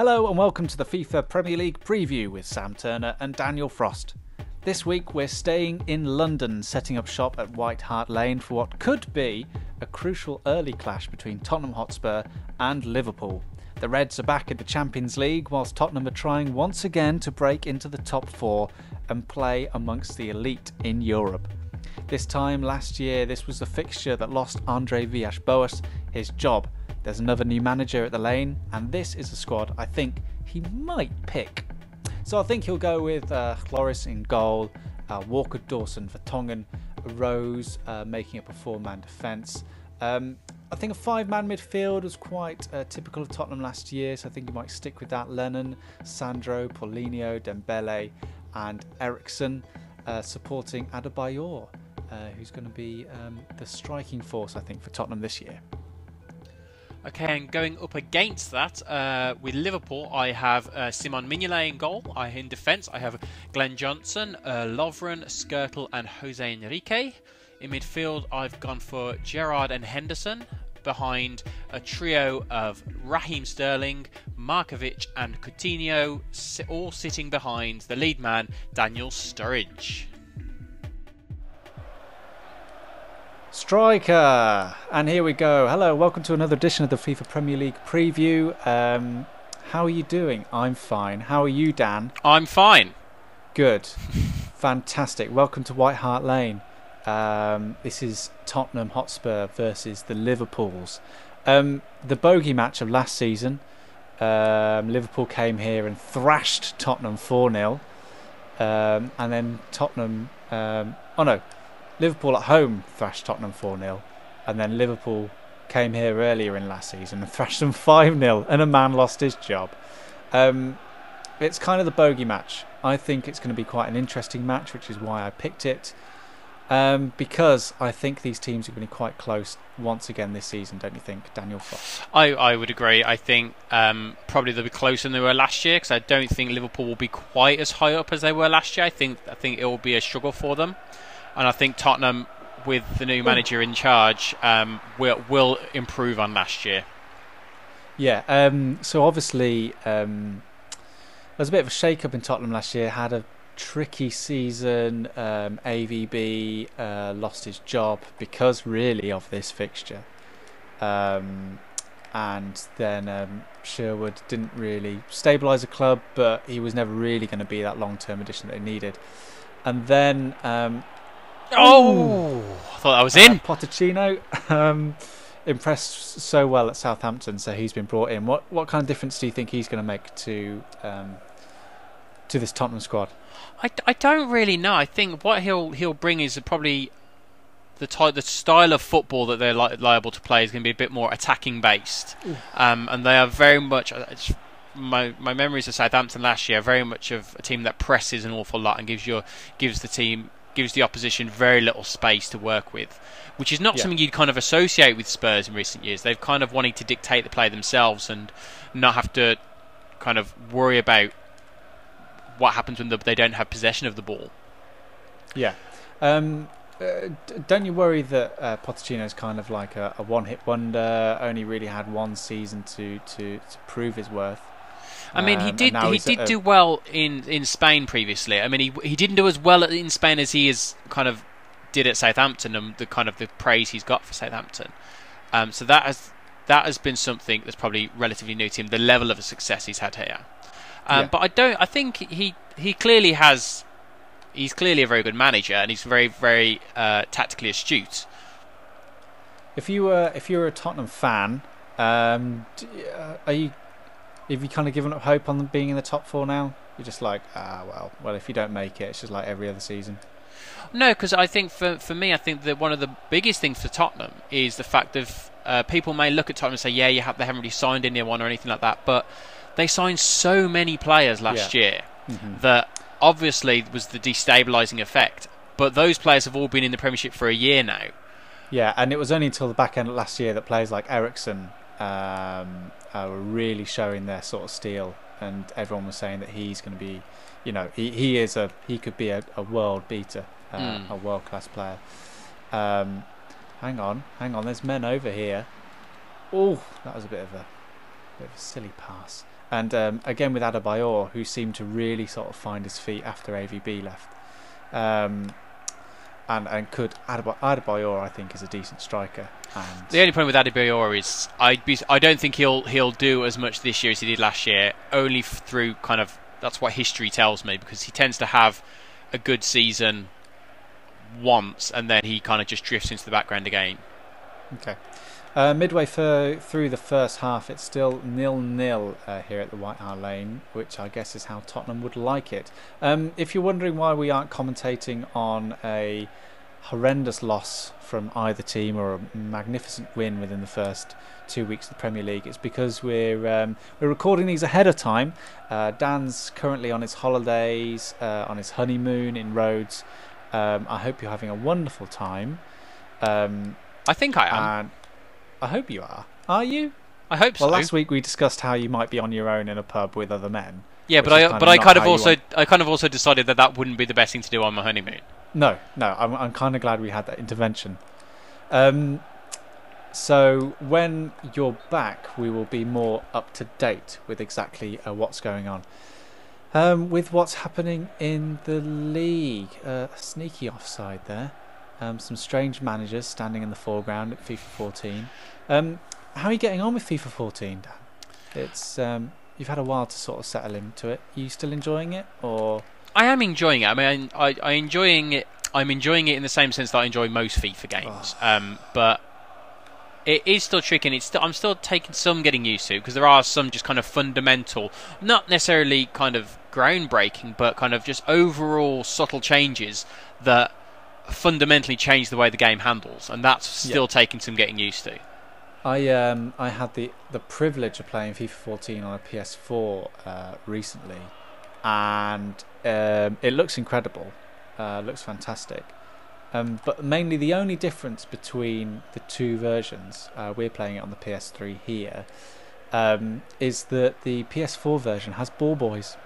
Hello and welcome to the FIFA Premier League Preview with Sam Turner and Daniel Frost. This week we're staying in London, setting up shop at White Hart Lane for what could be a crucial early clash between Tottenham Hotspur and Liverpool. The Reds are back in the Champions League whilst Tottenham are trying once again to break into the top four and play amongst the elite in Europe. This time last year this was the fixture that lost Andre Villas Boas his job. There's another new manager at the Lane, and this is a squad I think he might pick. So I think he'll go with Loris in goal, Walker Dawson for Tongan, Rose making up a four-man defence. I think a five-man midfield was quite typical of Tottenham last year, so I think he might stick with that. Lennon, Sandro, Paulinho, Dembele and Eriksson supporting Adebayor, who's going to be the striking force I think for Tottenham this year. Okay, and going up against that, with Liverpool, I have Simon Mignolet in goal. In defence, I have Glenn Johnson, Lovren, Skirtle and Jose Enrique. In midfield, I've gone for Gerrard and Henderson, behind a trio of Raheem Sterling, Markovic and Coutinho, all sitting behind the lead man, Daniel Sturridge. Striker! And here we go. Hello, welcome to another edition of the FIFA Premier League Preview. How are you doing? I'm fine. How are you, Dan? I'm fine. Good. Fantastic. Welcome to White Hart Lane. This is Tottenham Hotspur versus the Liverpools. The bogey match of last season. Liverpool came here and thrashed Tottenham 4-0. And then Tottenham... Liverpool at home thrashed Tottenham 4-0, and then Liverpool came here earlier in last season and thrashed them 5-0, and a man lost his job. It's kind of the bogey match. I think it's going to be quite an interesting match, which is why I picked it, because I think these teams are going to be quite close once again this season, don't you think, Daniel Fox? I would agree. I think probably they'll be closer than they were last year, because I don't think Liverpool will be quite as high up as they were last year. I think it will be a struggle for them. And I think Tottenham, with the new manager in charge, will improve on last year. Yeah. So obviously, there was a bit of a shake-up in Tottenham last year. Had a tricky season. AVB lost his job because really of this fixture. And then Sherwood didn't really stabilise the club, but he was never really going to be that long-term addition that they needed. And then... I thought that was in. Pochettino impressed so well at Southampton, so he's been brought in. What kind of difference do you think he's going to make to this Tottenham squad? I don't really know. I think what he'll bring is probably the style of football that they're liable to play is going to be a bit more attacking based, and they are very much. My memories of Southampton last year are very much of a team that presses an awful lot and gives the opposition very little space to work with, which is not something you'd kind of associate with Spurs in recent years. They've kind of wanted to dictate the play themselves and not have to kind of worry about what happens when they don't have possession of the ball. Yeah. Don't you worry that Pochettino's kind of like a one-hit wonder, only really had one season to prove his worth? I mean, he did do well in Spain previously. I mean, he didn't do as well in Spain as he did at Southampton, and the praise he's got for Southampton. So that has been something that's probably relatively new to him. The level of success he's had here, but I think he clearly has. He's clearly a very good manager, and he's very very tactically astute. If you were a Tottenham fan, have you kind of given up hope on them being in the top four now? You're just like, well, if you don't make it, it's just like every other season. No, because I think for me, I think that one of the biggest things for Tottenham is the fact of people may look at Tottenham and say, they haven't really signed anyone or anything like that, but they signed so many players last year that obviously was the destabilising effect. But those players have all been in the Premiership for a year now. Yeah, and it was only until the back end of last year that players like Eriksson were really showing their sort of steel, and everyone was saying that he's going to be, he could be a world beater, a world class player. Hang on, there's men over here. Oh, that was a bit of a silly pass. And again with Adebayor, who seemed to really sort of find his feet after AVB left. And Adebayor, I think, is a decent striker. And the only problem with Adebayor is I don't think he'll do as much this year as he did last year. Only through kind of, that's what history tells me, because he tends to have a good season once and then he kind of just drifts into the background again. Okay. Midway through the first half, it's still 0-0 here at the White Hart Lane, which I guess is how Tottenham would like it. If you're wondering why we aren't commentating on a horrendous loss from either team or a magnificent win within the first 2 weeks of the Premier League, it's because we're recording these ahead of time. Dan's currently on his holidays, on his honeymoon in Rhodes. I hope you're having a wonderful time. I think I am. I hope you are. Are you? I hope so. Well, last week we discussed how you might be on your own in a pub with other men. Yeah, but I kind of also decided that wouldn't be the best thing to do on my honeymoon. No, I'm kind of glad we had that intervention. So when you're back, we will be more up to date with exactly what's going on. With what's happening in the league, a sneaky offside there. Some strange managers standing in the foreground at FIFA 14. How are you getting on with FIFA 14, Dan? It's you've had a while to sort of settle into it. Are you still enjoying it, or? I am enjoying it. I mean, I'm enjoying it. I'm enjoying it in the same sense that I enjoy most FIFA games. But it is still tricky, and I'm still taking some getting used to, because there are some just kind of fundamental, not necessarily kind of groundbreaking, but kind of just overall subtle changes that fundamentally change the way the game handles, and that's still taking some getting used to. I had the privilege of playing FIFA 14 on a PS4 recently, and it looks incredible. Looks fantastic. But mainly the only difference between the two versions, we're playing it on the PS3 here, is that the PS4 version has ball boys.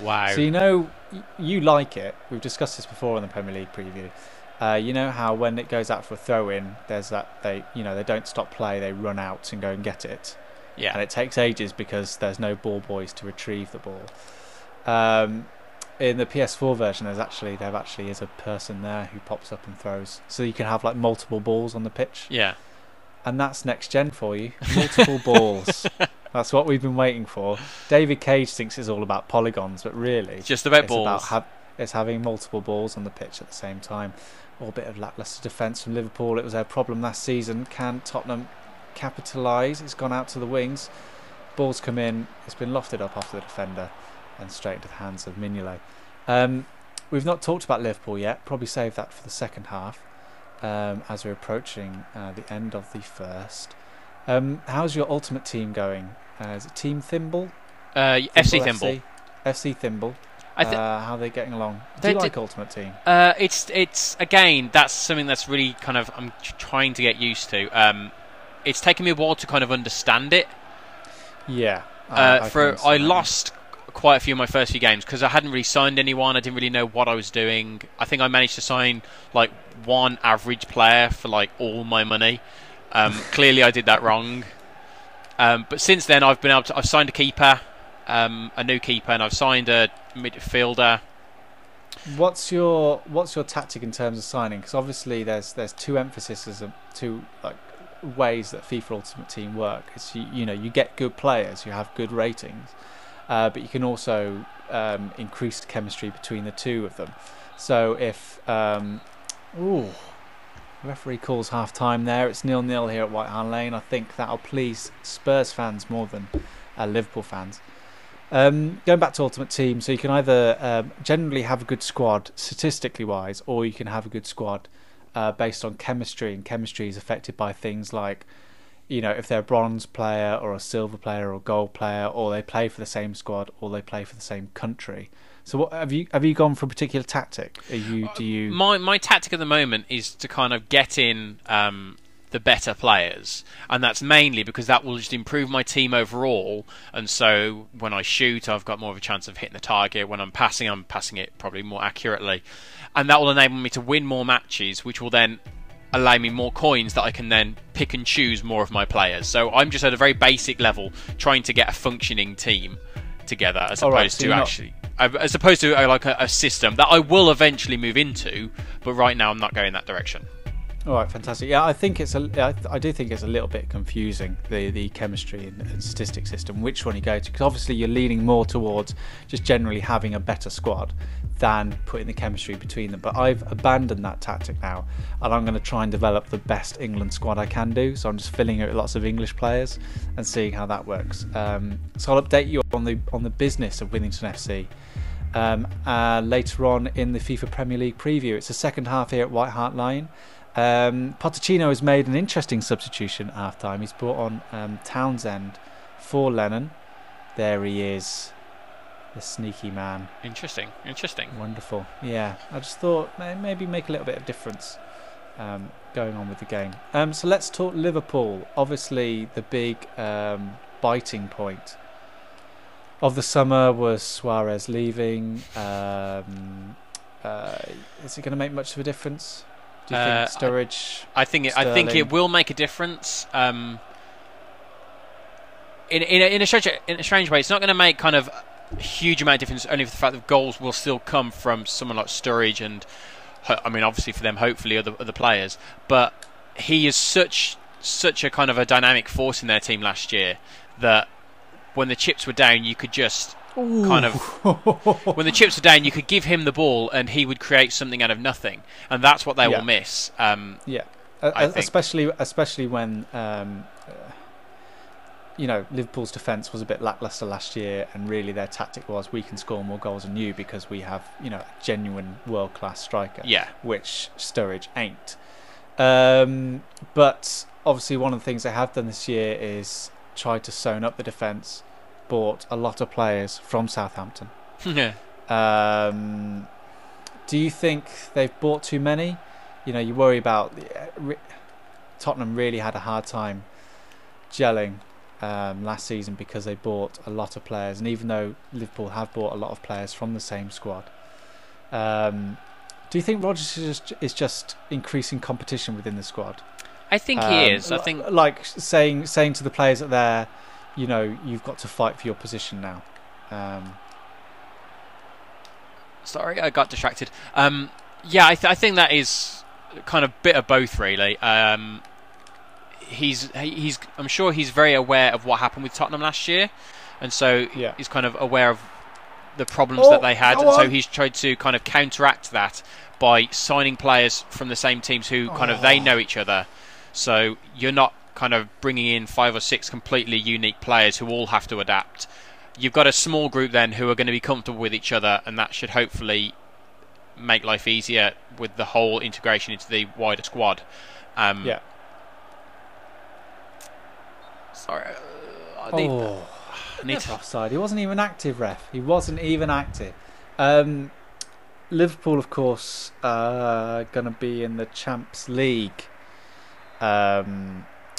Wow. So you know, you like it. We've discussed this before in the Premier League preview. You know how when it goes out for a throw-in, there's that they don't stop play, they run out and go and get it. Yeah. And it takes ages because there's no ball boys to retrieve the ball. In the PS4 version, there actually is a person there who pops up and throws, so you can have like multiple balls on the pitch. Yeah. And that's next gen for you. Multiple balls. That's what we've been waiting for. David Cage thinks it's all about polygons, but really, it's just about balls. It's having multiple balls on the pitch at the same time. Or a bit of lacklustre defence from Liverpool. It was their problem last season. Can Tottenham capitalise? It's gone out to the wings. Ball's come in. It's been lofted up off the defender and straight into the hands of Mignolet. We've not talked about Liverpool yet. Probably save that for the second half, as we're approaching the end of the first. How's your ultimate team going? Is it Team Thimble? FC Thimble. FC Thimble. How are they getting along? Do you like Ultimate Team? It's again, that's something that's really kind of I'm trying to get used to. It's taken me a while to kind of understand it. Yeah. I lost quite a few of my first few games because I hadn't really signed anyone. I didn't really know what I was doing. I think I managed to sign like one average player for like all my money. Clearly, I did that wrong. But since then, I've signed a keeper, a new keeper, and I've signed a midfielder. What's your tactic in terms of signing? Because obviously, there's two emphases, two like ways that FIFA Ultimate Team work. It's you get good players, you have good ratings, but you can also increase the chemistry between the two of them. So if referee calls half time there, it's 0-0 here at White Hart Lane. I think that'll please Spurs fans more than Liverpool fans. Going back to Ultimate Team, so you can either generally have a good squad statistically wise, or you can have a good squad based on chemistry, and chemistry is affected by things like if they're a bronze player or a silver player or a gold player, or they play for the same squad or they play for the same country. So what have you gone for a particular tactic? My tactic at the moment is to kind of get in the better players, and that's mainly because that will just improve my team overall. And so when I shoot, I've got more of a chance of hitting the target. When I'm passing it probably more accurately, and that will enable me to win more matches, which will then allow me more coins that I can then pick and choose more of my players. So I'm just at a very basic level trying to get a functioning team together, as opposed to like a system that I will eventually move into, but right now I'm not going that direction. All right, fantastic. Yeah, I think I do think it's a little bit confusing, the chemistry and statistics system, which one you go to, because obviously you're leaning more towards just generally having a better squad than putting the chemistry between them. But I've abandoned that tactic now, and I'm going to try and develop the best England squad I can do. So I'm just filling it with lots of English players and seeing how that works. So I'll update you on the business of Withington FC later on in the FIFA Premier League Preview. It's the second half here at White Hart Lane. Pochettino has made an interesting substitution at half time. He's brought on Townsend for Lennon. There he is, the sneaky man. Interesting. Wonderful. Yeah, I just thought maybe make a little bit of difference going on with the game. So let's talk Liverpool. Obviously the big biting point of the summer was Suarez leaving. Is it going to make much of a difference? Do you think Sturridge? I think it will make a difference. In a strange way, it's not going to make kind of a huge amount of difference. Only for the fact that goals will still come from someone like Sturridge, and I mean, obviously for them, hopefully other players. But he is such a kind of a dynamic force in their team last year that when the chips were down, you could just when the chips were down, you could give him the ball and he would create something out of nothing, and that's what they will miss. Especially when Liverpool's defence was a bit lacklustre last year, and really their tactic was we can score more goals than you because we have a genuine world class striker. Yeah, which Sturridge ain't. But obviously one of the things they have done this year is try to sewn up the defence. Bought a lot of players from Southampton. Yeah. Do you think they've bought too many? You worry about Tottenham really had a hard time gelling last season because they bought a lot of players, and even though Liverpool have bought a lot of players from the same squad, do you think Rodgers is just increasing competition within the squad? I think he is. I think like saying to the players that they're you've got to fight for your position now. Sorry, I got distracted. Yeah, I think that is kind of bit of both, really. I'm sure he's very aware of what happened with Tottenham last year, and so he's kind of aware of the problems that they had, and so he's tried to kind of counteract that by signing players from the same teams who they know each other. So you're not kind of bringing in 5 or 6 completely unique players who all have to adapt. You've got a small group then who are going to be comfortable with each other, and that should hopefully make life easier with the whole integration into the wider squad. Sorry, offside. He wasn't even active, ref. He wasn't even active. Liverpool, of course, going to be in the Champions League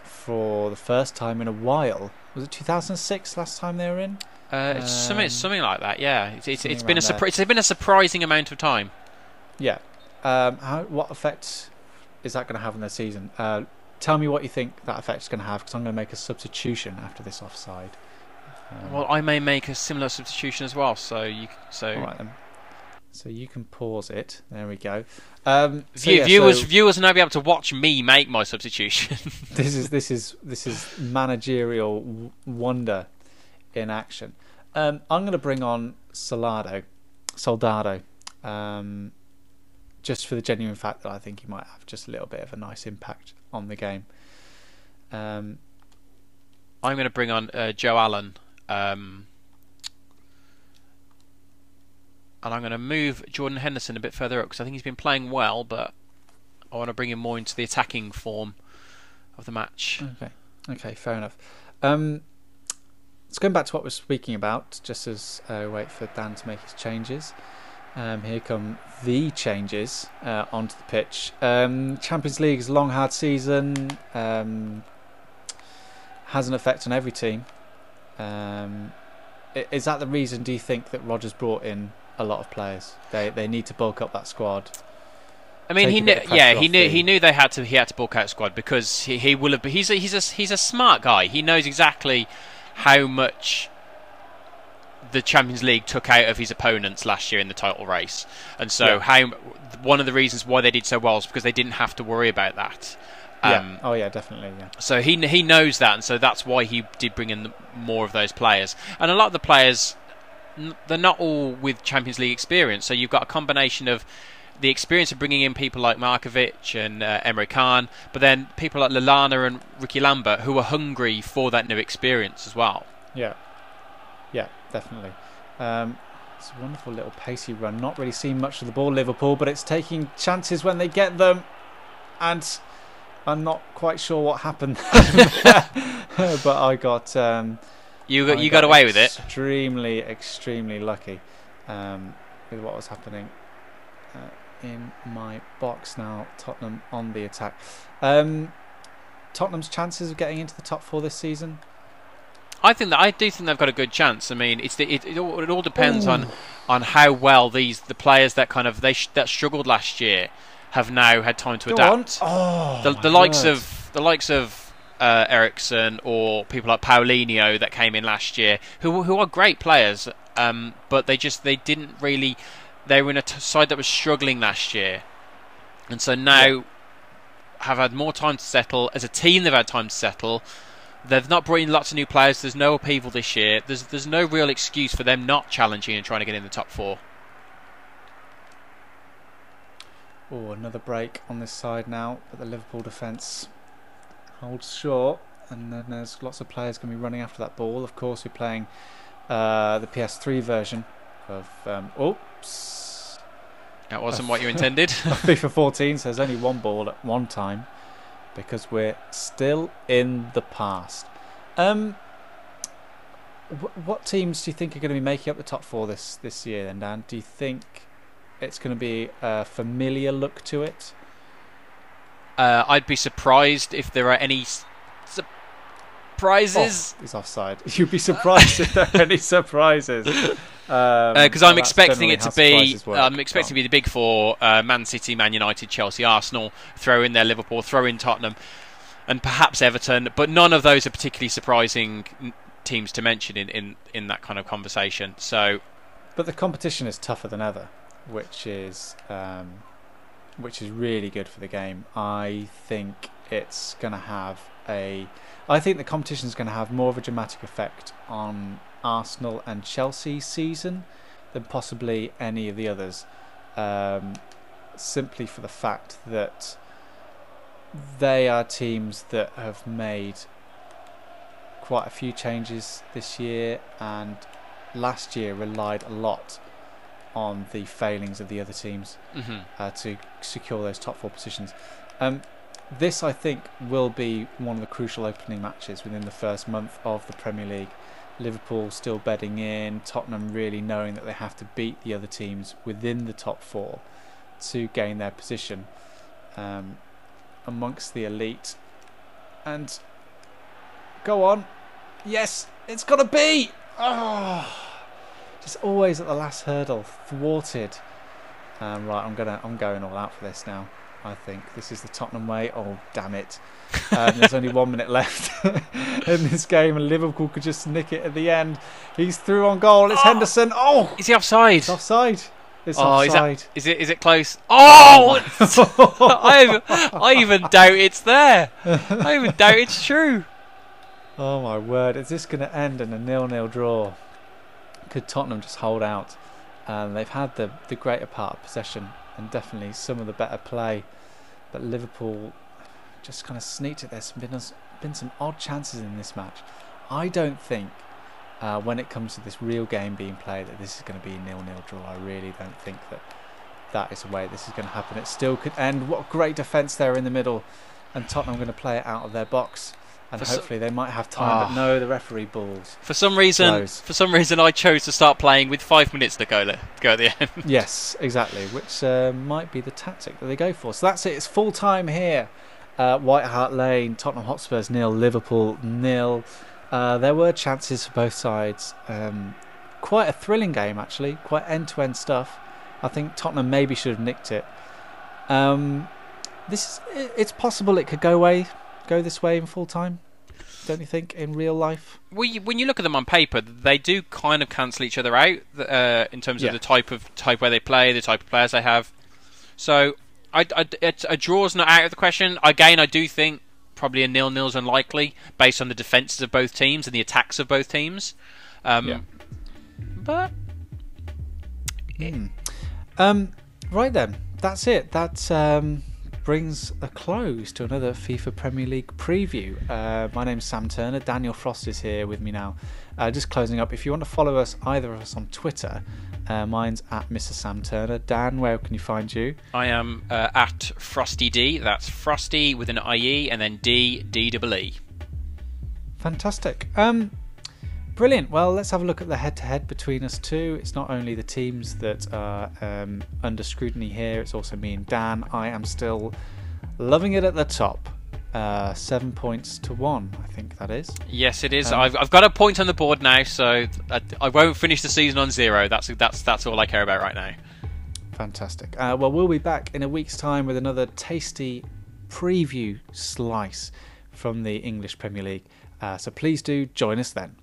for the first time in a while. Was it 2006 last time they were in? It's something like that. Yeah, it's been a surprising amount of time. Yeah. What effect is that going to have on their season? Tell me what you think that effect is going to have, because I'm going to make a substitution after this offside. Well, I may make a similar substitution as well. So all right then. So you can pause it. There we go. Viewers will now be able to watch me make my substitution. This is managerial wonder in action. I'm going to bring on Soldado, just for the genuine fact that I think he might have just a little bit of a nice impact on the game. I'm going to bring on Joe Allen. And I'm going to move Jordan Henderson a bit further up because I think he's been playing well, but I want to bring him more into the attacking form of the match. Okay, fair enough. Let's go back to what we're speaking about, just as wait for Dan to make his changes. Here come the changes onto the pitch. Champions League is a long, hard season. Has an effect on every team. Is that the reason, do you think, that Rodgers brought in a lot of players? They need to bulk up that squad. I mean, he knew they had to bulk out squad, because he will have. He's a smart guy. He knows exactly how much the Champions League took out of his opponents last year in the title race, and so one of the reasons why they did so well is because they didn't have to worry about that. Definitely. Yeah. So he knows that, and so that's why he did bring in more of those players. And a lot of the players, they're not all with Champions League experience. So you've got a combination of the experience of bringing in people like Markovic and Emre Can, but then people like Lallana and Ricky Lambert who are hungry for that new experience as well. Yeah, definitely. It's a wonderful little pacey run. Not really seeing much of the ball, Liverpool, but it's taking chances when they get them, and I'm not quite sure what happened. But I got you got away with it. Extremely lucky with what was happening in my box. Now Tottenham on the attack. Tottenham's chances of getting into the top 4 this season. I do think they've got a good chance. I mean, it all depends on how well the players that that struggled last year have now had time to adapt. The likes of Ericsson or people like Paulinho that came in last year, who are great players, but they didn't really. They were in a side that was struggling last year, and so now have had more time to settle. As a team, they've had time to settle. They've not brought in lots of new players. There's no upheaval this year. There's no real excuse for them not challenging and trying to get in the top 4. Oh, another break on this side now, but the Liverpool defence holds short, and then there's lots of players going to be running after that ball. Of course, we're playing the PS3 version of oops, that wasn't what you intended. FIFA 14 says only one ball at one time, because we're still in the past. What teams do you think are going to be making up the top 4 this year then, Dan? Do you think it's going to be a familiar look to it? I'd be surprised if there are any surprises. He's offside. You'd be surprised if there are any surprises. Because I'm expecting it to be. I'm expecting to be the big 4: Man City, Man United, Chelsea, Arsenal. Throw in there Liverpool, throw in Tottenham, and perhaps Everton. But none of those are particularly surprising teams to mention in that kind of conversation. So, but the competition is tougher than ever, which is really good for the game. I think it's going to have I think the competition is going to have more of a dramatic effect on Arsenal and Chelsea season than possibly any of the others, simply for the fact that they are teams that have made quite a few changes this year, and last year relied a lot on the failings of the other teams to secure those top 4 positions. This, I think, will be one of the crucial opening matches within the first month of the Premier League. Liverpool still bedding in, Tottenham really knowing that they have to beat the other teams within the top 4 to gain their position amongst the elite. And go on, yes, it's got to be. Just always at the last hurdle, thwarted. Right, I'm going all out for this now. I think this is the Tottenham way. Oh, damn it. There's only 1 minute left in this game, and Liverpool could just nick it at the end. He's through on goal. It's Henderson. Oh! Is he offside? It's offside. It's offside. Is it close? Oh! I even doubt it's there. I even doubt it's true. Oh, my word. Is this going to end in a 0-0 draw? Could Tottenham just hold out? They've had the greater part of possession and definitely some of the better play, but Liverpool just kind of sneaked it. There's been some odd chances in this match. I don't think when it comes to this real game being played that this is going to be a 0-0 draw. I really don't think that is the way this is going to happen. It still could end. What great defence there in the middle, and Tottenham going to play it out of their box. And hopefully they might have time, but no, the referee balls. For some reason, I chose to start playing with 5 minutes to go at the end. Yes, exactly, which might be the tactic that they go for. So that's it. It's full time here. White Hart Lane, Tottenham Hotspurs 0, Liverpool 0. There were chances for both sides. Quite a thrilling game, actually. Quite end-to-end stuff. I think Tottenham maybe should have nicked it. It's possible it could go this way in full time. Don't you think, in real life? Well, when you look at them on paper, they do kind of cancel each other out in terms of the type where they play, the type of players they have. So a draw's not out of the question. Again, I do think probably a 0-0 is unlikely based on the defences of both teams and the attacks of both teams. But right then, that's it. That brings a close to another FIFA Premier League preview. My name's Sam Turner. Daniel Frost is here with me now. Just closing up, if you want to follow us, either of us on Twitter, mine's at Mr. Sam Turner. Dan, where can you find you? I am at Frosty D. That's Frosty with an IE and then D-E-E. Fantastic. Brilliant. Well, let's have a look at the head-to-head between us two. It's not only the teams that are under scrutiny here, it's also me and Dan. I am still loving it at the top. 7 points to 1, I think that is. Yes, it is. I've got a point on the board now, so I won't finish the season on 0. That's all I care about right now. Fantastic. Well, we'll be back in a week's time with another tasty preview slice from the English Premier League. So please do join us then.